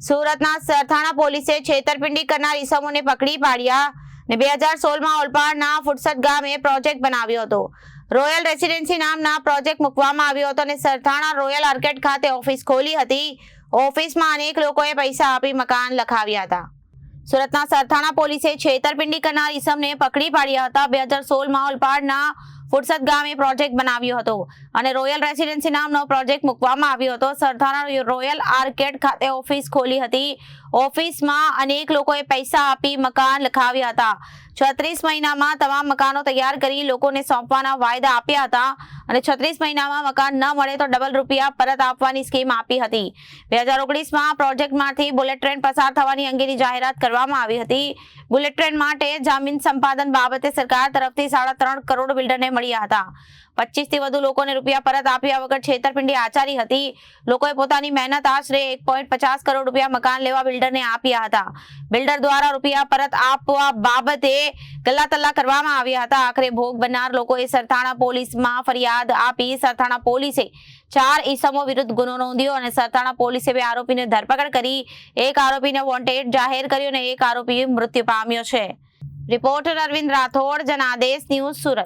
સુરતના સરથાણા પોલીસે છેતરપિંડી કરનાર ઈસમોને પકડી પાડ્યા અને 2016માં ઓલપાડના ફુરસદ ગામે પ્રોજેક્ટ બનાવ્યો હતો। રોયલ રેસિડેન્સી નામના પ્રોજેક્ટ મૂકવામાં આવ્યો હતો અને સરથાણા રોયલ આર્કેડ ખાતે ઓફિસ ખોલી હતી। ઓફિસમાં અનેક લોકોએ પૈસા આપી મકાન લખાવ્યા હતા। સુરતના સરથાણા પોલીસે છેતરપિંડી કરનાર ઈસમને પકડી પાડ્યા હતા। 2016માં ઓલપાડના ફુરસદ ગામે પ્રોજેક્ટ બનાવ્યો હતો અને રોયલ રેસિડેન્સી નામનો પ્રોજેક્ટ મૂકવામાં આવ્યો હતો। સરથાણા રોયલ આર્કેડ ખાતે ઓફિસ ખોલી હતી। ઓફિસમાં અનેક લોકોએ પૈસા આપી મકાન લખાવ્યા હતા। 36 મહિનામાં તમામ મકાનો તૈયાર કરી લોકોને સોંપવાના વાયદા આપ્યા હતા અને 36 મહિનામાં મકાન ન મળે તો ડબલ રૂપિયા પરત આપવાની સ્કીમ આપી હતી। 2019માં પ્રોજેક્ટમાંથી બુલેટ ટ્રેન પસાર થવાની અંગેની જાહેરાત કરવામાં આવી હતી। બુલેટ ટ્રેન માટે જમીન સંપાદન બાબતે સરકાર તરફથી 3.5 કરોડ બિલ્ડરને મળ્યા હતા। 25 થી વધુ લોકોને રૂપિયા પરત આપ્યા વગર છેતરપિંડી આચરી હતી। લોકોએ પોતાની મહેનત આશરે 1.50 કરોડ રૂપિયા મકાન લેવા બિલ્ડરને આપ્યા હતા। બિલ્ડર દ્વારા રૂપિયા પરત આપવા બાબતે ગલ્લાતલ્લા કરવામાં આવ્યા હતા। આખરે ભોગ બનનાર લોકોએ સરથાણા પોલીસમાં ફરિયાદ આપી। સરથાણા પોલીસે 4 ઈસમો વિરુદ્ધ ગુનો નોંધ્યો અને સરથાણા પોલીસે 2 આરોપીને ધરપકડ કરી। એક આરોપીને વોન્ટેડ જાહેર કર્યો અને એક આરોપી મૃત્યુ પામ્યો છે। Reporter Arvind Rathod, Janadesh news, Surat.